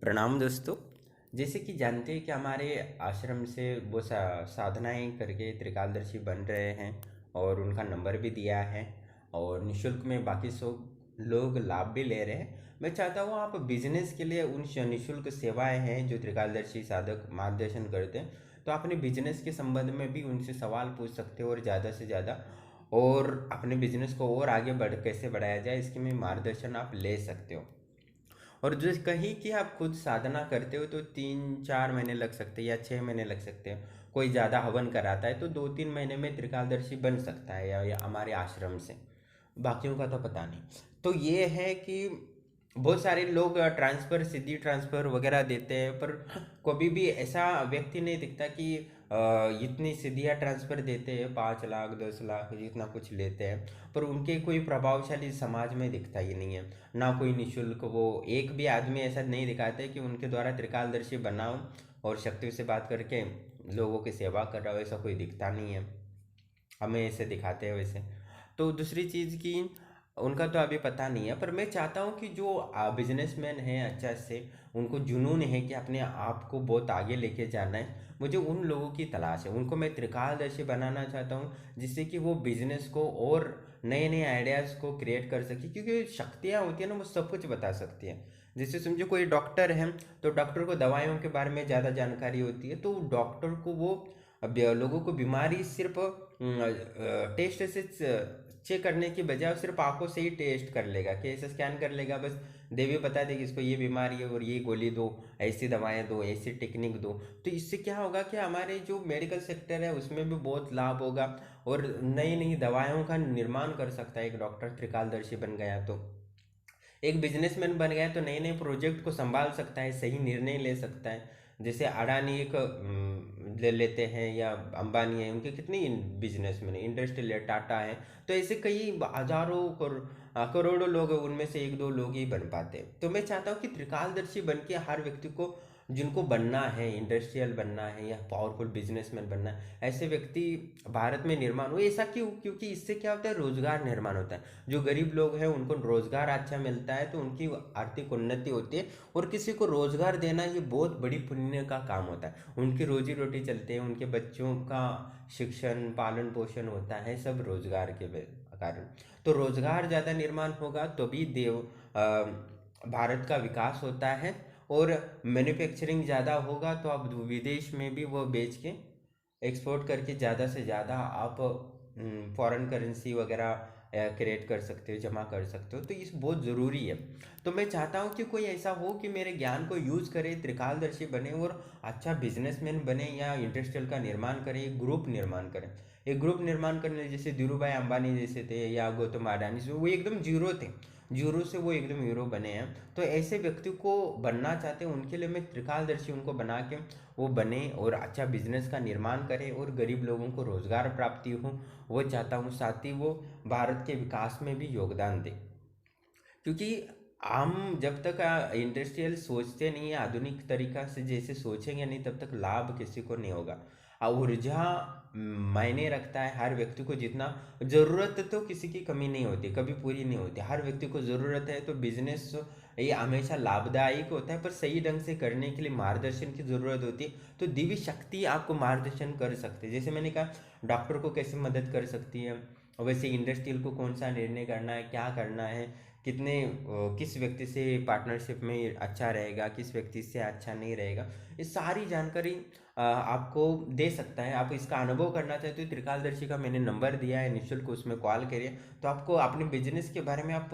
प्रणाम दोस्तों। जैसे कि जानते हैं कि हमारे आश्रम से वो साधनाएं करके त्रिकालदर्शी बन रहे हैं और उनका नंबर भी दिया है और निःशुल्क में बाकी सब लोग लाभ भी ले रहे हैं। मैं चाहता हूँ आप बिजनेस के लिए उन निःशुल्क सेवाएं हैं जो त्रिकालदर्शी साधक मार्गदर्शन करते हैं, तो अपने बिजनेस के संबंध में भी उनसे सवाल पूछ सकते हो और ज़्यादा से ज़्यादा और अपने बिजनेस को और आगे कैसे बढ़ाया जाए इसके में मार्गदर्शन आप ले सकते हो। और जो कहीं कि आप खुद साधना करते हो तो 3-4 महीने लग सकते हैं या 6 महीने लग सकते हैं। कोई ज़्यादा हवन कराता है तो 2-3 महीने में त्रिकालदर्शी बन सकता है या हमारे आश्रम से। बाकियों का तो पता नहीं। तो ये है कि बहुत सारे लोग ट्रांसफ़र सिद्धि ट्रांसफ़र वगैरह देते हैं, पर कभी भी ऐसा व्यक्ति नहीं दिखता कि इतनी सिद्धियाँ ट्रांसफ़र देते हैं, 5 लाख 10 लाख जितना कुछ लेते हैं, पर उनके कोई प्रभावशाली समाज में दिखता ही नहीं है। ना कोई निःशुल्क वो एक भी आदमी ऐसा नहीं दिखाते कि उनके द्वारा त्रिकालदर्शी बनाओ और शक्ति से बात करके लोगों की सेवा कर रहा हो, ऐसा कोई दिखता नहीं है। हमें ऐसे दिखाते हैं वैसे। तो दूसरी चीज़ की उनका तो अभी पता नहीं है, पर मैं चाहता हूँ कि जो बिजनेसमैन हैं अच्छा से, उनको जुनून है कि अपने आप को बहुत आगे लेके जाना है, मुझे उन लोगों की तलाश है। उनको मैं त्रिकालदर्शी बनाना चाहता हूँ जिससे कि वो बिजनेस को और नए नए आइडियाज़ को क्रिएट कर सके, क्योंकि शक्तियाँ होती है ना, वो सब कुछ बता सकती हैं। जैसे समझो कोई डॉक्टर है तो डॉक्टर को दवाइयों के बारे में ज़्यादा जानकारी होती है, तो डॉक्टर को वो लोगों को बीमारी सिर्फ टेस्ट से चेक करने की बजाय सिर्फ आंखों से ही टेस्ट कर लेगा, कि ऐसे स्कैन कर लेगा, बस देवी बता देगी इसको ये बीमारी है और ये गोली दो, ऐसी दवाएं दो, ऐसी टेक्निक दो। तो इससे क्या होगा कि हमारे जो मेडिकल सेक्टर है उसमें भी बहुत लाभ होगा और नई नई दवाइयों का निर्माण कर सकता है एक डॉक्टर त्रिकालदर्शी बन गया तो। एक बिजनेसमैन बन गया तो नए नए प्रोजेक्ट को संभाल सकता है, सही निर्णय ले सकता है। जैसे अडानी एक ले लेते हैं या अंबानी है, उनके कितने बिजनेसमैन है, इंडस्ट्रियल है, टाटा है। तो ऐसे कई हजारों करोड़ों लोग हैं, उनमें से एक दो लोग ही बन पाते हैं। तो मैं चाहता हूँ कि त्रिकालदर्शी बन के हर व्यक्ति को, जिनको बनना है, इंडस्ट्रियल बनना है या पावरफुल बिजनेसमैन बनना है, ऐसे व्यक्ति भारत में निर्माण हो। ऐसा क्यों? क्योंकि इससे क्या होता है, रोजगार निर्माण होता है। जो गरीब लोग हैं उनको रोजगार अच्छा मिलता है तो उनकी आर्थिक उन्नति होती है। और किसी को रोजगार देना ये बहुत बड़ी पुण्य का काम होता है। उनकी रोजी रोटी चलते हैं, उनके बच्चों का शिक्षण पालन पोषण होता है, सब रोजगार के कारण। तो रोजगार ज़्यादा निर्माण होगा तो भी भारत का विकास होता है। और मैन्युफैक्चरिंग ज़्यादा होगा तो आप विदेश में भी वो बेच के एक्सपोर्ट करके ज़्यादा से ज़्यादा आप फॉरेन करेंसी वगैरह क्रिएट कर सकते हो, जमा कर सकते हो। तो इस बहुत ज़रूरी है। तो मैं चाहता हूँ कि कोई ऐसा हो कि मेरे ज्ञान को यूज़ करे, त्रिकालदर्शी बने और अच्छा बिजनेसमैन बने या इंडस्ट्रियल का निर्माण करे, एक ग्रुप निर्माण करें। एक ग्रुप निर्माण करने, जैसे धीरू भाई अंबानी जैसे थे या गौतम अडानी से, वो एकदम जीरो थे, जीरो से वो एकदम हीरो बने हैं। तो ऐसे व्यक्ति को बनना चाहते हैं, उनके लिए मैं त्रिकालदर्शी उनको बना के वो बने और अच्छा बिजनेस का निर्माण करें और गरीब लोगों को रोजगार प्राप्ति हो, वो चाहता हूँ। साथ ही वो भारत के विकास में भी योगदान दे, क्योंकि हम जब तक इंडस्ट्रियल सोचते नहीं है आधुनिक तरीका से, जैसे सोचेंगे नहीं, तब तक लाभ किसी को नहीं होगा। ऊर्जा मायने रखता है हर व्यक्ति को। जितना ज़रूरत तो किसी की कमी नहीं होती, कभी पूरी नहीं होती, हर व्यक्ति को ज़रूरत है। तो बिजनेस ये हमेशा लाभदायक होता है, पर सही ढंग से करने के लिए मार्गदर्शन की ज़रूरत होती है। तो दिव्य शक्ति आपको मार्गदर्शन कर सकते हैं। जैसे मैंने कहा, डॉक्टर को कैसे मदद कर सकती है, वैसे इंडस्ट्रियल को कौन सा निर्णय करना है, क्या करना है, किस व्यक्ति से पार्टनरशिप में अच्छा रहेगा, किस व्यक्ति से अच्छा नहीं रहेगा, ये सारी जानकारी आपको दे सकता है। आप इसका अनुभव करना चाहते हो, त्रिकालदर्शी का मैंने नंबर दिया है निःशुल्क, उसमें कॉल करिए। तो आपको अपने बिजनेस के बारे में आप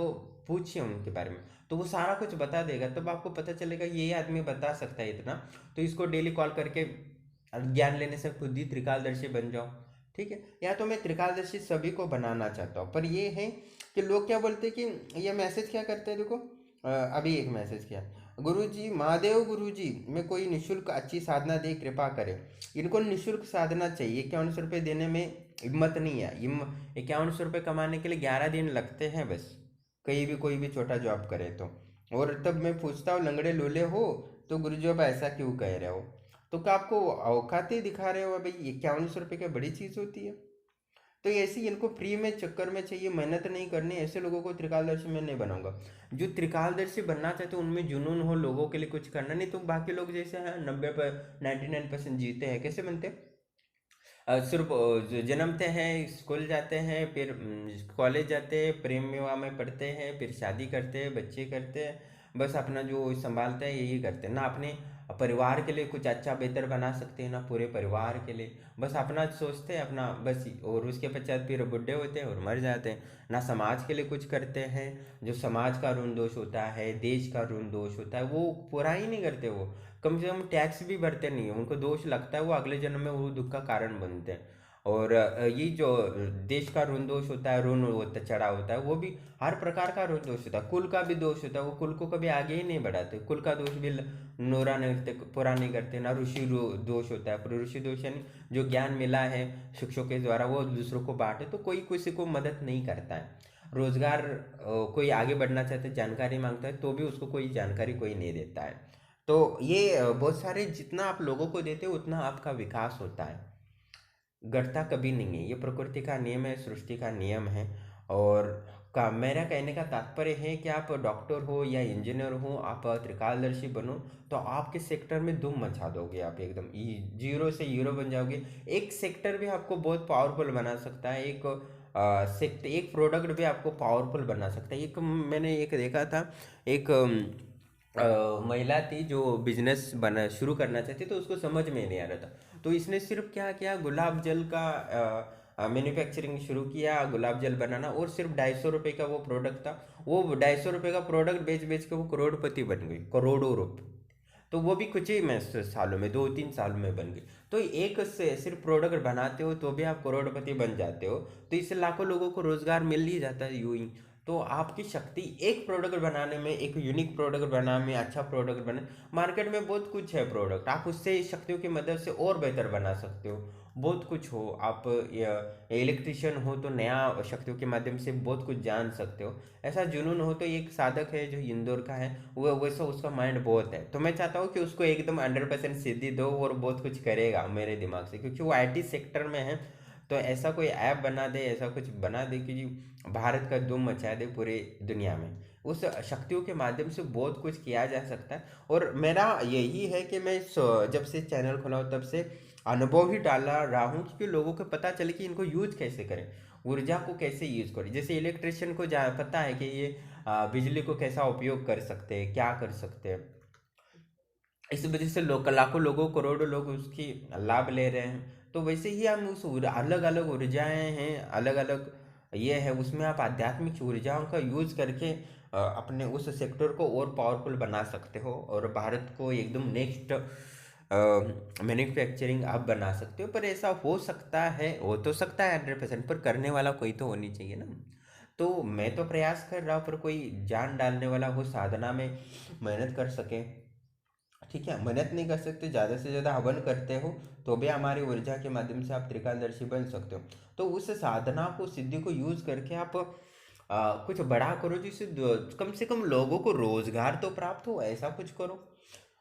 पूछिए उनके बारे में, तो वो सारा कुछ बता देगा। तब आपको पता चलेगा ये आदमी बता सकता है इतना, तो इसको डेली कॉल करके ज्ञान लेने से खुद ही त्रिकालदर्शी बन जाओ। ठीक है। या तो मैं त्रिकालदर्शी सभी को बनाना चाहता हूँ, पर ये है कि लोग क्या बोलते हैं कि ये मैसेज क्या करते हैं, देखो अभी एक मैसेज किया, गुरुजी महादेव गुरुजी मैं कोई निःशुल्क अच्छी साधना दे कृपा करें। इनको निःशुल्क साधना चाहिए, 5100 रुपये देने में हिम्मत नहीं है। 5100 रुपये कमाने के लिए 11 दिन लगते हैं बस, कहीं भी कोई भी छोटा जॉब करे तो। और तब मैं पूछता हूँ लंगड़े लूले हो तो गुरुजी अब ऐसा क्यों कह रहे हो? तो क्या आपको औकात ही दिखा रहे हो भाई? 5100 रुपये क्या बड़ी चीज़ होती है? तो ऐसे ही इनको फ्री में चक्कर में चाहिए, मेहनत नहीं करनी, ऐसे लोगों को त्रिकालदर्शी मैं नहीं बनाऊंगा। जो त्रिकालदर्शी बनना चाहते हैं उनमें जुनून हो लोगों के लिए कुछ करना, नहीं तो बाकी लोग जैसे हैं 99% जीते हैं, कैसे बनते हैं? सिर्फ जन्मते हैं, स्कूल जाते हैं, फिर कॉलेज जाते हैं, प्रेम विवाह में पढ़ते हैं, फिर शादी करते हैं, बच्चे करते हैं, बस अपना जो संभालते हैं यही करते हैं, ना अपने परिवार के लिए कुछ अच्छा बेहतर बना सकते हैं, ना पूरे परिवार के लिए, बस अपना सोचते हैं अपना बस, और उसके पश्चात फिर बुढ़े होते हैं और मर जाते हैं। ना समाज के लिए कुछ करते हैं, जो समाज का ऋण दोष होता है, देश का ऋण दोष होता है, वो पूरा ही नहीं करते वो, कम से कम टैक्स भी भरते नहीं है, उनको दोष लगता है, वो अगले जन्म में वो दुख का कारण बनते हैं। और ये जो देश का ऋण दोष होता है, ऋण होता चढ़ा होता है, वो भी हर प्रकार का ऋण दोष होता है, कुल का भी दोष होता है, वो कुल को कभी आगे ही नहीं बढ़ाते, कुल का दोष भी नोरा नहीं करते, पूरा नहीं करते ना। ऋषि दोष होता है, पर ऋषि दोष यानी जो ज्ञान मिला है शिक्षकों के द्वारा वो दूसरों को बांटे, तो कोई किसी को मदद नहीं करता है। रोजगार कोई आगे बढ़ना चाहता है, जानकारी मांगता है, तो भी उसको कोई जानकारी कोई नहीं देता है। तो ये बहुत सारे, जितना आप लोगों को देते हो उतना आपका विकास होता है, घटता कभी नहीं है, ये प्रकृति का नियम है, सृष्टि का नियम है। और का मेरा कहने का तात्पर्य है कि आप डॉक्टर हो या इंजीनियर हो, आप त्रिकालदर्शी बनो, तो आपके सेक्टर में धूम मचा दोगे, आप एकदम जीरो से हीरो बन जाओगे। एक सेक्टर भी आपको बहुत पावरफुल बना सकता है, एक प्रोडक्ट भी आपको पावरफुल बना सकता है। एक मैंने एक देखा था, एक महिला थी जो बिजनेस बना शुरू करना चाहती, तो उसको समझ में नहीं आ रहा था, तो इसने सिर्फ क्या किया, गुलाब जल का मैन्युफैक्चरिंग शुरू किया, गुलाब जल बनाना, और सिर्फ 250 रुपये का वो प्रोडक्ट था, वो 250 रुपये का प्रोडक्ट बेच बेच के वो करोड़पति बन गई, करोड़ों रुपये। तो वो भी कुछ ही में सालों में, 2-3 सालों में बन गई। तो एक से सिर्फ प्रोडक्ट बनाते हो तो भी आप करोड़पति बन जाते हो, तो इससे लाखों लोगों को रोजगार मिल ही जाता है यूं ही। तो आपकी शक्ति एक प्रोडक्ट बनाने में, एक यूनिक प्रोडक्ट बनाने में, अच्छा प्रोडक्ट बने, मार्केट में बहुत कुछ है प्रोडक्ट, आप उससे शक्तियों की मदद से और बेहतर बना सकते हो। बहुत कुछ हो, आप इलेक्ट्रिशियन हो तो नया शक्तियों के माध्यम से बहुत कुछ जान सकते हो। ऐसा जुनून हो तो एक साधक है जो इंदौर का है, वो वैसा उसका माइंड बहुत है, तो मैं चाहता हूँ कि उसको एकदम 100% सिद्धि दो और बहुत कुछ करेगा मेरे दिमाग से, क्योंकि वो आईटी सेक्टर में है। तो ऐसा कोई ऐप बना दे, ऐसा कुछ बना दे कि भारत का धूम मचा दे पूरे दुनिया में, उस शक्तियों के माध्यम से बहुत कुछ किया जा सकता है। और मेरा यही है कि मैं जब से चैनल खोला हूँ तब से अनुभव ही डाला रहा हूँ, क्योंकि लोगों को पता चले कि इनको यूज कैसे करें, ऊर्जा को कैसे यूज करें। जैसे इलेक्ट्रिशियन को पता है कि ये बिजली को कैसा उपयोग कर सकते हैं, क्या कर सकते हैं, इस वजह से लोग, लाखों लोगों, करोड़ों लोग उसकी लाभ ले रहे हैं। तो वैसे ही हम उस अलग अलग ऊर्जाएं हैं, अलग अलग ये है, उसमें आप आध्यात्मिक ऊर्जाओं का यूज करके अपने उस सेक्टर को और पावरफुल बना सकते हो, और भारत को एकदम नेक्स्ट मैन्युफैक्चरिंग आप बना सकते हो। पर ऐसा हो सकता है, हो तो सकता है 100%, पर करने वाला कोई तो होनी चाहिए ना। तो मैं तो प्रयास कर रहा हूँ, पर कोई जान डालने वाला हो, साधना में मेहनत कर सके। ठीक है, मेहनत नहीं कर सकते, ज़्यादा से ज़्यादा हवन करते हो तो भी हमारी ऊर्जा के माध्यम से आप त्रिकालदर्शी बन सकते हो। तो उस साधना को, सिद्धि को यूज करके आप कुछ बड़ा करो, जिससे कम से कम लोगों को रोजगार तो प्राप्त हो, ऐसा कुछ करो।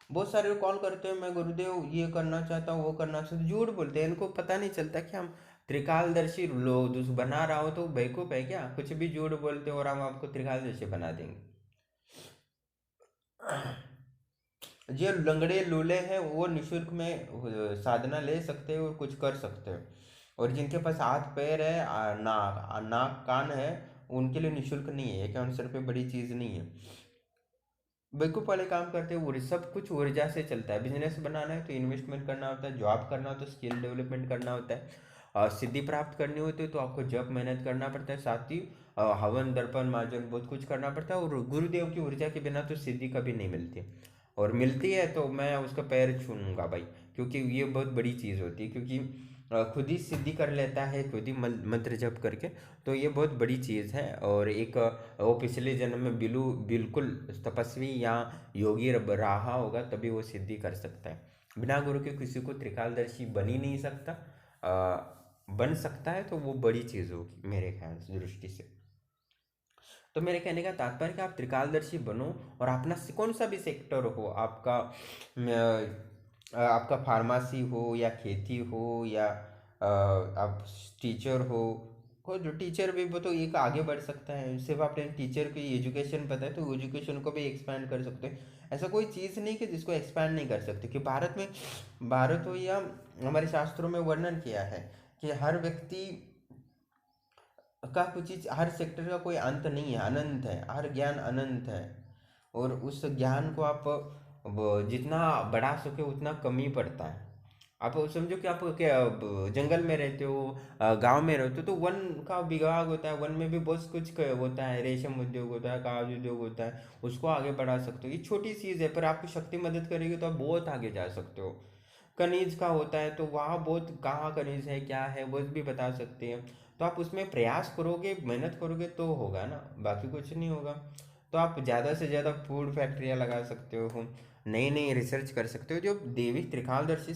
बहुत सारे लोग कॉल करते हैं, मैं गुरुदेव ये करना चाहता हूँ, वो करना चाहता हूँ, झूठ बोलते हैं, इनको पता नहीं चलता कि हम त्रिकालदर्शी लोग बना रहा हो तो बेवकूफ है क्या, कुछ भी झूठ बोलते हो और हम आपको त्रिकालदर्शी बना देंगे। जो लंगड़े लूले हैं वो निशुल्क में साधना ले सकते हैं और कुछ कर सकते हैं, और जिनके पास हाथ पैर है, नाक कान है, उनके लिए निशुल्क नहीं है, 51 रुपये बड़ी चीज़ नहीं है। बेवकूफ़ वाले काम करते हैं, वो सब कुछ ऊर्जा से चलता है। बिजनेस बनाना है तो इन्वेस्टमेंट करना होता है, जॉब करना हो तो स्किल डेवलपमेंट करना होता है, सिद्धि प्राप्त करनी होती है तो आपको जब मेहनत करना पड़ता है, साथ ही हवन दर्पण मार्जन बहुत कुछ करना पड़ता है, और गुरुदेव की ऊर्जा के बिना तो सिद्धि कभी नहीं मिलती, और मिलती है तो मैं उसका पैर छूऊंगा भाई, क्योंकि ये बहुत बड़ी चीज़ होती है, क्योंकि खुद ही सिद्धि कर लेता है, खुद ही मंत्र जप करके, तो ये बहुत बड़ी चीज़ है। और एक वो पिछले जन्म में बिल्कुल तपस्वी या योगी रहा होगा, तभी वो सिद्धि कर सकता है। बिना गुरु के किसी को त्रिकालदर्शी बन ही नहीं सकता। बन सकता है तो वो बड़ी चीज़ होगी मेरे ख्याल से, दृष्टि से। तो मेरे कहने का तात्पर्य कि आप त्रिकालदर्शी बनो, और अपना कौन सा भी सेक्टर हो आपका, आपका फार्मेसी हो या खेती हो या आप टीचर हो, को जो टीचर भी वो तो एक आगे बढ़ सकता है, सिर्फ अपने टीचर की एजुकेशन पता है तो एजुकेशन को भी एक्सपैंड कर सकते हैं। ऐसा कोई चीज़ नहीं कि जिसको एक्सपैंड नहीं कर सकते, कि भारत में, भारत हो या हमारे शास्त्रों में वर्णन किया है कि हर व्यक्ति का कुछ चीज, हर सेक्टर का कोई अंत नहीं है, अनंत है, हर ज्ञान अनंत है। और उस ज्ञान को आप जितना बढ़ा सके उतना कम ही पड़ता है। आप समझो कि आप क्या जंगल में रहते हो, गांव में रहते हो, तो वन का विभाग होता है, वन में भी बहुत कुछ होता है, रेशम उद्योग होता है, कागज उद्योग होता है, उसको आगे बढ़ा सकते हो। ये छोटी चीज़ है पर आपकी शक्ति मदद करेगी तो आप बहुत आगे जा सकते हो। खनिज का होता है तो वहाँ बहुत कहाँ खनिज है क्या है वो भी बता सकते हैं। तो आप उसमें प्रयास करोगे, मेहनत करोगे तो होगा ना, बाकी कुछ नहीं होगा। तो आप ज़्यादा से ज़्यादा फूड फैक्ट्रियाँ लगा सकते हो, नई नई रिसर्च कर सकते हो, जो देवी त्रिकालदर्शी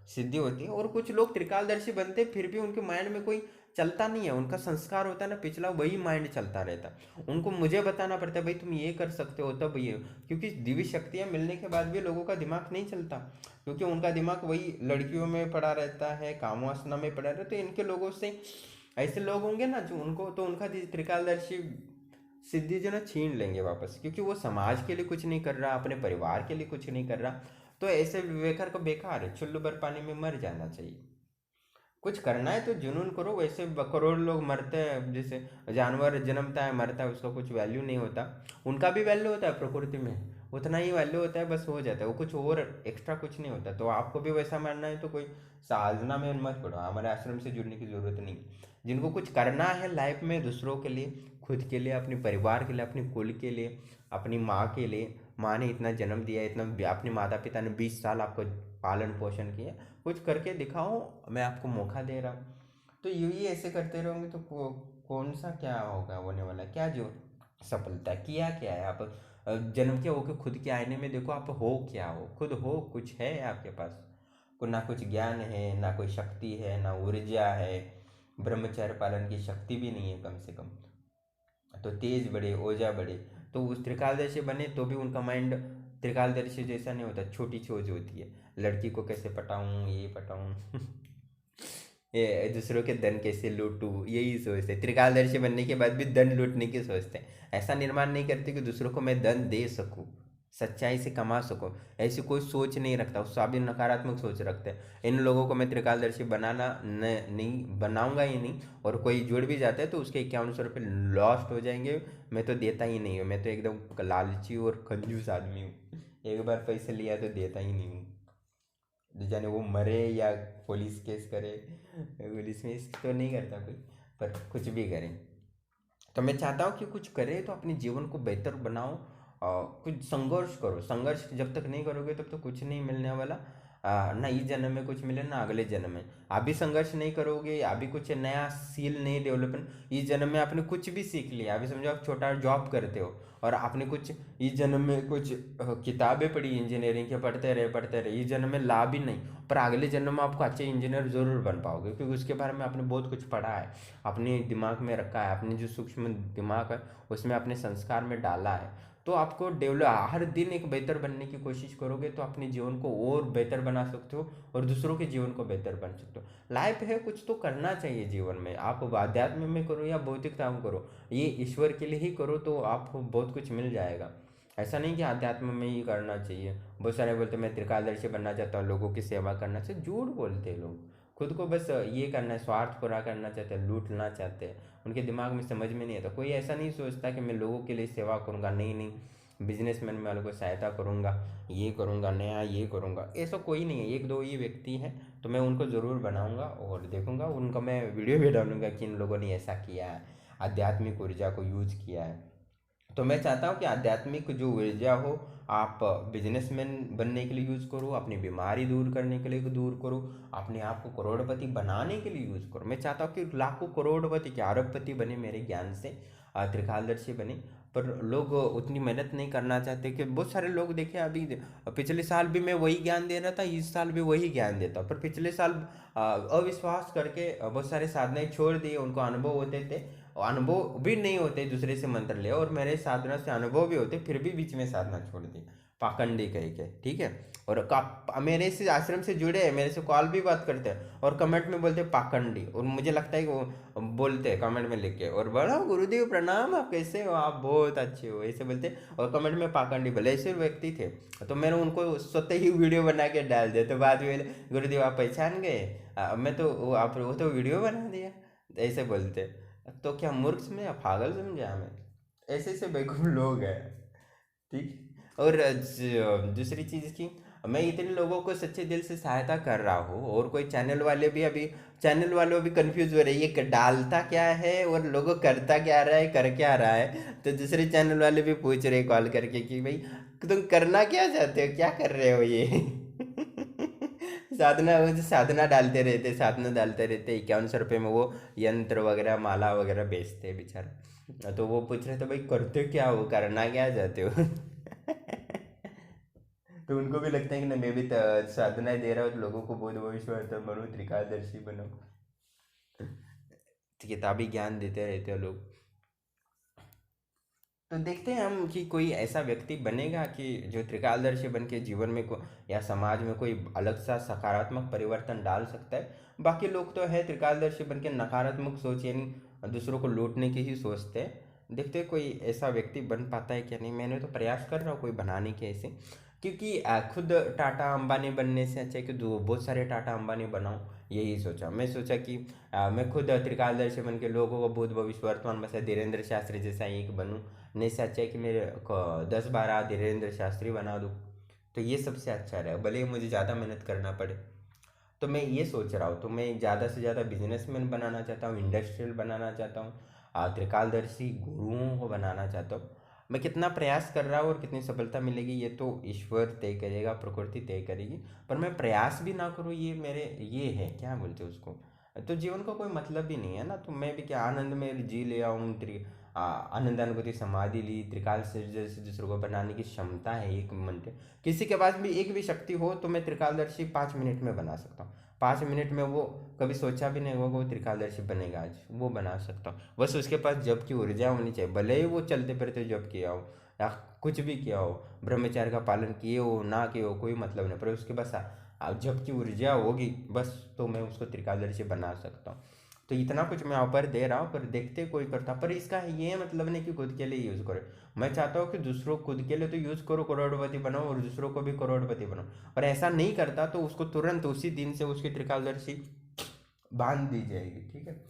सिद्धि होती है। और कुछ लोग त्रिकालदर्शी बनते हैं फिर भी उनके माइंड में कोई चलता नहीं है, उनका संस्कार होता है ना पिछला, वही माइंड चलता रहता है। उनको मुझे बताना पड़ता है भाई तुम ये कर सकते हो तब ये, क्योंकि दिव्य शक्तियाँ मिलने के बाद भी लोगों का दिमाग नहीं चलता, क्योंकि उनका दिमाग वही लड़कियों में पड़ा रहता है, काम वासना में पड़ा रहता है। तो इनके लोगों से ऐसे लोग होंगे ना जो उनको तो उनका त्रिकालदर्शी सिद्धि जो ना छीन लेंगे वापस, क्योंकि वो समाज के लिए कुछ नहीं कर रहा, अपने परिवार के लिए कुछ नहीं कर रहा। तो ऐसे बेकार का बेकार है, चुल्लू भर पानी में मर जाना चाहिए। कुछ करना है तो जुनून करो। वैसे करोड़ लोग मरते हैं, जैसे जानवर जन्मता है मरता है, उसका कुछ वैल्यू नहीं होता, उनका भी वैल्यू होता है प्रकृति में, उतना ही वैल्यू होता है, बस हो जाता है वो, कुछ और एक्स्ट्रा कुछ नहीं होता। तो आपको भी वैसा मानना है तो कोई साधना में मत पड़ो, हमारे आश्रम से जुड़ने की ज़रूरत नहीं। जिनको कुछ करना है लाइफ में दूसरों के लिए, खुद के लिए, अपने परिवार के लिए, अपने कुल के लिए, अपनी माँ के लिए, माँ ने इतना जन्म दिया, इतना अपने माता पिता ने 20 साल आपको पालन पोषण किया, कुछ करके दिखाओ, मैं आपको मौका दे रहा हूँ। तो यूं ही ऐसे करते रहोगे तो कौन सा क्या होगा होने वाला, क्या जो सफलता किया क्या है। आप जन्म के होके खुद के आईने में देखो, आप हो क्या, हो खुद हो, कुछ है आपके पास को, ना कुछ ज्ञान है, ना कोई शक्ति है, ना ऊर्जा है, ब्रह्मचर्य पालन की शक्ति भी नहीं है कम से कम। तो तेज बढ़े, ओजा बढ़े, तो उस त्रिकालदर्शी बने तो भी उनका माइंड त्रिकालदर्शी जैसा नहीं होता, छोटी सोच होती है, लड़की को कैसे पटाऊं, ये पटाऊं ये दूसरों के धन कैसे लूटूं, यही सोचते। त्रिकालदर्शी बनने के बाद भी धन लूटने की सोचते हैं, ऐसा निर्माण नहीं करते कि दूसरों को मैं धन दे सकूं, सच्चाई से कमा सको, ऐसी कोई सोच नहीं रखता, उस सभी नकारात्मक सोच रखते हैं। इन लोगों को मैं त्रिकालदर्शी बनाना नहीं बनाऊंगा ही नहीं। और कोई जुड़ भी जाता है तो उसके 51 रुपये लॉस्ट हो जाएंगे, मैं तो देता ही नहीं हूँ, मैं तो एकदम लालची और कंजूस आदमी हूँ, एक बार पैसे लिया तो देता ही नहीं हूँ, जाने वो मरे या पुलिस केस करे, पुलिस में तो नहीं करता कोई, पर कुछ भी करें। तो मैं चाहता हूँ कि कुछ करें तो अपने जीवन को बेहतर बनाओ, कुछ संघर्ष करो, संघर्ष जब तक नहीं करोगे तब तो कुछ नहीं मिलने वाला। ना इस जन्म में कुछ मिले ना अगले जन्म में। अभी संघर्ष नहीं करोगे, अभी कुछ नया स्किल नहीं डेवलपमेंट, इस जन्म में आपने कुछ भी सीख लिया, अभी समझो आप छोटा जॉब करते हो और आपने कुछ इस जन्म में कुछ किताबें पढ़ी इंजीनियरिंग के, पढ़ते रहे, इस जन्म में लाभ ही नहीं, पर अगले जन्म में आपको अच्छे इंजीनियर जरूर बन पाओगे, क्योंकि उसके बारे में आपने बहुत कुछ पढ़ा है, अपने दिमाग में रखा है, अपने जो सूक्ष्म दिमाग है उसमें अपने संस्कार में डाला है। तो आपको डेवलप हर दिन एक बेहतर बनने की कोशिश करोगे तो अपने जीवन को और बेहतर बना सकते हो और दूसरों के जीवन को बेहतर बन सकते हो। लाइफ है, कुछ तो करना चाहिए जीवन में, आप अध्यात्म में करो या भौतिक काम करो, ये ईश्वर के लिए ही करो तो आपको बहुत कुछ मिल जाएगा। ऐसा नहीं कि अध्यात्म में ही करना चाहिए। बहुत सारे बोलते मैं त्रिकालदर्शी बनना चाहता हूँ, लोगों की सेवा करना चाहिए, झूठ बोलते हैं लोग। खुद को बस ये करना है, स्वार्थ पूरा करना चाहते हैं, लूटना चाहते हैं, उनके दिमाग में समझ में नहीं आता। कोई ऐसा नहीं सोचता कि मैं लोगों के लिए सेवा करूँगा, नहीं नहीं बिजनेसमैन वालों को सहायता करूँगा, ये करूँगा, नया ये करूँगा, ऐसा कोई नहीं है। एक दो ही व्यक्ति हैं तो मैं उनको ज़रूर बनाऊँगा और देखूँगा, उनका मैं वीडियो भी डालूँगा कि इन लोगों ने ऐसा किया है, आध्यात्मिक ऊर्जा को यूज किया है। तो मैं चाहता हूँ कि आध्यात्मिक जो ऊर्जा हो आप बिजनेसमैन बनने के लिए यूज़ करो, अपनी बीमारी दूर करने के लिए दूर करो, अपने आप को करोड़पति बनाने के लिए यूज़ करो। मैं चाहता हूँ कि लाखों करोड़पति के अरबपति बने मेरे ज्ञान से, त्रिकालदर्शी बने। पर लोग उतनी मेहनत नहीं करना चाहते, कि बहुत सारे लोग देखे अभी, पिछले साल भी मैं वही ज्ञान दे रहा था, इस साल भी वही ज्ञान देता हूँ, पर पिछले साल अविश्वास करके बहुत सारे साधनाएं छोड़ दिए, उनको अनुभव होते थे, अनुभव भी नहीं होते दूसरे से मंत्र ले, और मेरे साधना से अनुभव भी होते फिर भी बीच में साधना छोड़ दी। पाखंडी कह के, ठीक है। और मेरे से आश्रम से जुड़े हैं, मेरे से कॉल भी बात करते हैं और कमेंट में बोलते हैं पाखंडी, और मुझे लगता है कि वो बोलते हैं कमेंट में लिख के, और बड़ा गुरुदेव प्रणाम, आप कैसे हो, आप बहुत अच्छे हो, ऐसे बोलते हैं, और कमेंट में पाखंडी बोले, ऐसे व्यक्ति थे। तो मैंने उनको स्वतः ही वीडियो बना के डाल दिया, तो बाद में गुरुदेव आप पहचान गए, मैं तो वो तो वीडियो बना दिया, ऐसे बोलते। तो क्या मूर्ख समझे या पागल समझे हमें? ऐसे ऐसे बेवकूफ लोग हैं, ठीक। और दूसरी चीज़ की, मैं इतने लोगों को सच्चे दिल से सहायता कर रहा हूँ, और कोई चैनल वालों भी कंफ्यूज हो रहे हैं, ये डालता क्या है और लोगों करता क्या रहा है, कर क्या रहा है। तो दूसरे चैनल वाले भी पूछ रहे कॉल करके कि भाई तुम करना क्या चाहते हो, क्या कर रहे हो ये। साधना, वो जो साधना डालते रहते 5100 रुपये में, वो यंत्र वगैरह माला वगैरह बेचते हैं बेचारा। तो वो पूछ रहे थे भाई करते क्या हो, करना क्या चाहते हो। तो उनको भी लगता है कि ना मैं भी साधनाएं दे रहा हूँ, तो लोगों को बोध भविष्य बनो, त्रिकालदर्शी बनो, तो किताबी ज्ञान देते रहते हैं लोग। तो देखते हैं हम कि कोई ऐसा व्यक्ति बनेगा कि जो त्रिकालदर्शी बन के जीवन में को या समाज में कोई अलग सा सकारात्मक परिवर्तन डाल सकता है। बाकी लोग तो है त्रिकालदर्शी बन के नकारात्मक सोच, यानी दूसरों को लूटने की ही सोचते हैं। देखते हैं कोई ऐसा व्यक्ति बन पाता है क्या नहीं। मैंने तो प्रयास कर रहा हूँ कोई बनाने के ऐसे, क्योंकि खुद टाटा अंबानी बनने से अच्छा है कि दो बहुत सारे टाटा अंबानी बनाऊँ, यही सोचा। मैं सोचा कि मैं खुद त्रिकालदर्शी बन के लोगों को भूत भविष्य वर्तमान में से धीरेन्द्र शास्त्री जैसा एक बनूँ, नहीं से अच्छा है कि मेरे को 10-12 धीरेन्द्र शास्त्री बना दूँ, तो ये सबसे अच्छा रहेगा, भले ही मुझे ज़्यादा मेहनत करना पड़े। तो मैं ये सोच रहा हूँ, तो मैं ज़्यादा से ज़्यादा बिजनेसमैन बनाना चाहता हूँ, इंडस्ट्रियल बनाना चाहता हूँ, त्रिकालदर्शी गुरुओं को बनाना चाहता हूँ। मैं कितना प्रयास कर रहा हूँ और कितनी सफलता मिलेगी ये तो ईश्वर तय करेगा, प्रकृति तय करेगी। पर मैं प्रयास भी ना करूँ, ये मेरे ये है क्या बोलते हैं उसको, तो जीवन का कोई मतलब भी नहीं है ना। तो मैं भी क्या आनंद में जी ले आऊँ, आनंद अनुभूति समाधि ली, त्रिकाल से जैसे दूसरों को बनाने की क्षमता है 1 मिनट। किसी के पास भी एक भी शक्ति हो तो मैं त्रिकालदर्शी 5 मिनट में बना सकता हूँ। 5 मिनट में वो कभी सोचा भी नहीं होगा वो त्रिकालदर्शी बनेगा, आज वो बना सकता हूँ। बस उसके पास जप की ऊर्जा होनी चाहिए, भले ही वो चलते फिरते जप किया हो या कुछ भी किया हो, ब्रह्मचार्य का पालन किए हो ना किए हो, कोई मतलब नहीं, पर उसके पास जप की ऊर्जा होगी बस, तो मैं उसको त्रिकालदर्शी बना सकता हूँ। तो इतना कुछ मैं ऑफर दे रहा हूँ, पर देखते कोई करता, पर इसका ये मतलब नहीं कि खुद के लिए यूज़ करो। मैं चाहता हूँ कि दूसरों खुद के लिए तो यूज़ करो, करोड़पति बनो, और दूसरों को भी करोड़पति बनो। और ऐसा नहीं करता तो उसको तुरंत उसी दिन से उसकी त्रिकालदर्शी बांध दी जाएगी, ठीक है।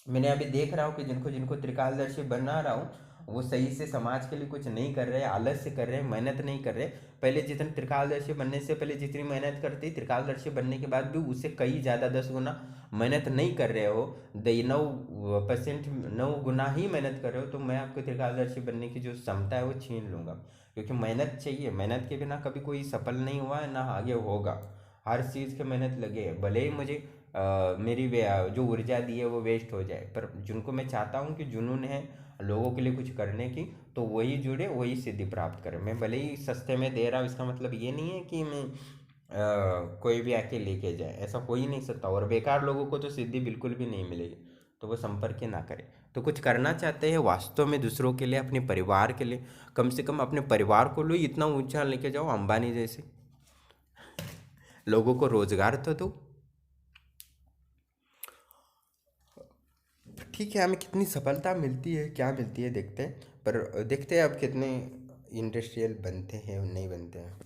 मैंने अभी देख रहा हूँ कि जिनको जिनको त्रिकालदर्शी बना रहा हूँ, वो सही से समाज के लिए कुछ नहीं कर रहे, आलस्य कर रहे, मेहनत नहीं कर रहे। पहले जितने त्रिकालदर्शी बनने से पहले जितनी मेहनत करती, त्रिकालदर्शी बनने के बाद भी उससे कई ज़्यादा 10 गुना मेहनत नहीं कर रहे हो, 9%, 9 गुना ही मेहनत कर रहे हो, तो मैं आपको त्रिकालदर्शी बनने की जो क्षमता है वो छीन लूँगा। क्योंकि मेहनत चाहिए, मेहनत के बिना कभी कोई सफल नहीं हुआ है ना आगे होगा। हर चीज़ की मेहनत लगे, भले ही मुझे मेरी जो ऊर्जा दी है वो वेस्ट हो जाए, पर जिनको मैं चाहता हूँ कि जुनून है लोगों के लिए कुछ करने की, तो वही जुड़े, वही सिद्धि प्राप्त करे। मैं भले ही सस्ते में दे रहा हूँ, इसका मतलब ये नहीं है कि मैं कोई भी आके लेके जाए, ऐसा हो ही नहीं सकता। और बेकार लोगों को तो सिद्धि बिल्कुल भी नहीं मिलेगी, तो वो संपर्क ही ना करे। तो कुछ करना चाहते हैं वास्तव में दूसरों के लिए, अपने परिवार के लिए, कम से कम अपने परिवार को लो इतना ऊंचा लेके जाओ, अंबानी जैसे लोगों को रोजगार तो दो। ठीक है, हमें कितनी सफलता मिलती है, क्या मिलती है देखते हैं, पर देखते हैं अब कितने इंडस्ट्रियल बनते हैं और नहीं बनते हैं।